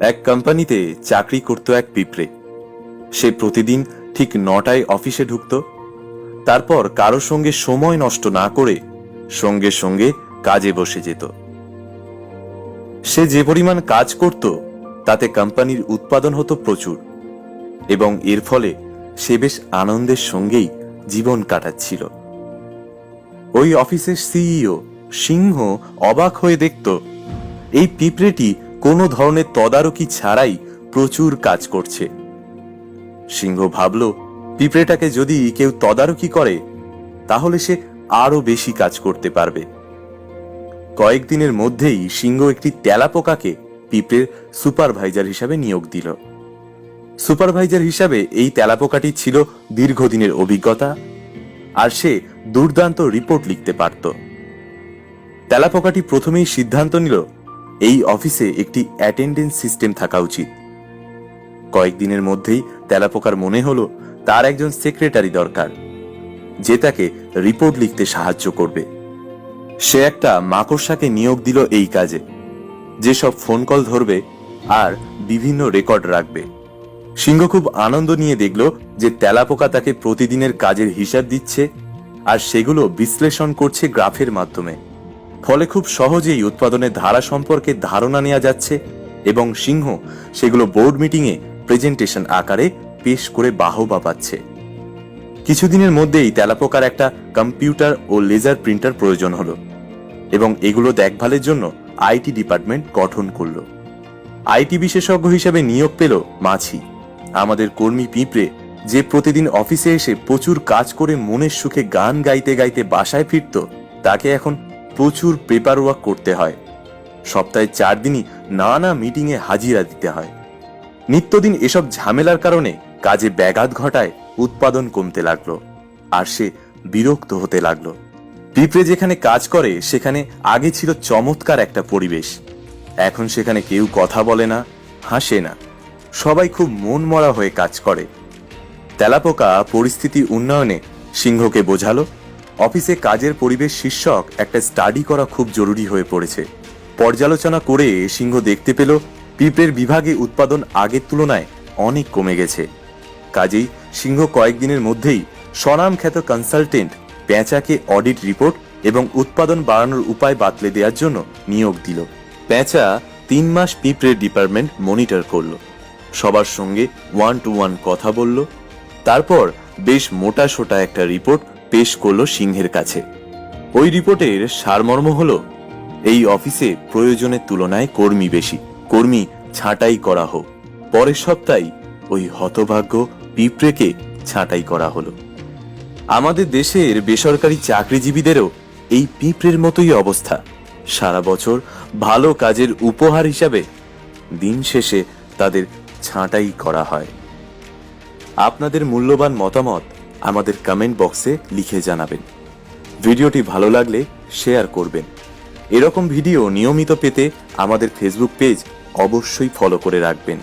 এক কোম্পানিতে চাকরি করত এক পিঁপড়ে। সে প্রতিদিন ঠিক 9টায় অফিসে ঢুকত। তারপর কারো সঙ্গে সময় নষ্ট না করে সঙ্গে সঙ্গে কাজে বসে যেত। সে যে পরিমাণ কাজ করত তাতে কোম্পানির উৎপাদন হতো প্রচুর, এবং এর ফলে সে বেশ আনন্দের সঙ্গেই জীবন কাটাচ্ছিল। ওই অফিসের সিইও সিংহ অবাক হয়ে দেখত এই পিঁপড়েটি কোনো ধরনের তদারকি ছাড়াই প্রচুর কাজ করছে। সিংহ ভাবল, পিঁপড়েটাকে যদি কেউ তদারকি করে তাহলে সে আরো বেশি কাজ করতে পারবে। কয়েকদিনের মধ্যেই সিংহ একটি তেলাপোকাকে পিঁপড়ের সুপারভাইজার হিসাবে নিয়োগ দিল। সুপারভাইজার হিসাবে এই তেলাপোকাটি ছিল দীর্ঘদিনের অভিজ্ঞতা, আর সে দুর্দান্ত রিপোর্ট লিখতে পারত। তেলাপোকাটি প্রথমেই সিদ্ধান্ত নিল এই অফিসে একটি অ্যাটেন্ডেন্স সিস্টেম থাকা উচিত। কয়েকদিনের মধ্যেই তেলাপোকার মনে হলো তার একজন সেক্রেটারি দরকার, যে তাকে রিপোর্ট লিখতে সাহায্য করবে। সে একটা মাকড়সাকে নিয়োগ দিল এই কাজে, যে সব ফোন কল ধরবে আর বিভিন্ন রেকর্ড রাখবে। সিংহ খুব আনন্দ নিয়ে দেখল যে তেলাপোকা তাকে প্রতিদিনের কাজের হিসাব দিচ্ছে আর সেগুলো বিশ্লেষণ করছে গ্রাফের মাধ্যমে। ফলে খুব সহজেই উৎপাদনের ধারা সম্পর্কে ধারণা নেওয়া যাচ্ছে, এবং সিংহ সেগুলো বোর্ড মিটিংয়ে প্রেজেন্টেশন আকারে পেশ করে বাহবা পাচ্ছে। কিছুদিনের মধ্যেই তেলাপোকার একটা কম্পিউটার ও লেজার প্রিন্টার প্রয়োজন হলো, এবং এগুলো দেখভালের জন্য আইটি ডিপার্টমেন্ট গঠন করলো। আইটি বিশেষজ্ঞ হিসেবে নিয়োগ পেল মাছি, আমাদের কর্মী পিঁপড়ে, যে প্রতিদিন অফিসে এসে প্রচুর কাজ করে মনের সুখে গান গাইতে গাইতে বাসায় ফিরত। তাকে এখন প্রচুর পেপার ওয়ার্ক করতে হয়। সপ্তাহে 4 দিনই নানা মিটিংয়ে হাজিরা দিতে হয়। নিত্যদিন এসব ঝামেলার কারণে কাজে ব্যাঘাত ঘটায় উৎপাদন কমতে লাগলো, আর সে বিরক্ত হতে লাগলো। পিঁপড়ে যেখানে কাজ করে সেখানে আগে ছিল চমৎকার একটা পরিবেশ। এখন সেখানে কেউ কথা বলে না, হাসে না, সবাই খুব মন মরা হয়ে কাজ করে। তেলাপোকা পরিস্থিতি উন্নয়নে সিংহকে বোঝালো অফিসে কাজের পরিবেশ শীর্ষক একটা স্টাডি করা খুব জরুরি হয়ে পড়েছে। পর্যালোচনা করে সিংহ দেখতে পেল পিঁপড়ের বিভাগে উৎপাদন আগের তুলনায় অনেক কমে গেছে। কাজেই সিংহ কয়েকদিনের মধ্যেই স্বনামখ্যাত কনসালটেন্ট পেঁচাকে অডিট রিপোর্ট এবং উৎপাদন বাড়ানোর উপায় বাতলে দেওয়ার জন্য নিয়োগ দিল। পেঁচা 3 মাস পিঁপড়ের ডিপার্টমেন্ট মনিটর করলো, সবার সঙ্গে 1-to-1 কথা বলল, তারপর বেশ মোটা সোটা একটা রিপোর্ট পেশ করলো সিংহের কাছে। ওই রিপোর্টের সারমর্ম হলো, এই অফিসে প্রয়োজনের তুলনায় কর্মী বেশি, কর্মী ছাঁটাই করা হোক। পরের সপ্তাহে ওই হতভাগ্য পিঁপড়েকে ছাঁটাই করা হলো। আমাদের দেশের বেসরকারি চাকরিজীবীদেরও এই পিঁপড়ের মতোই অবস্থা। সারা বছর ভালো কাজের উপহার হিসাবে দিন শেষে তাদের ছাঁটাই করা হয়। আপনাদের মূল্যবান মতামত আমাদের কমেন্ট বক্সে লিখে জানাবেন। ভিডিওটি ভালো লাগলে শেয়ার করবেন। এরকম ভিডিও নিয়মিত পেতে আমাদের ফেসবুক পেজ অবশ্যই ফলো করে রাখবেন।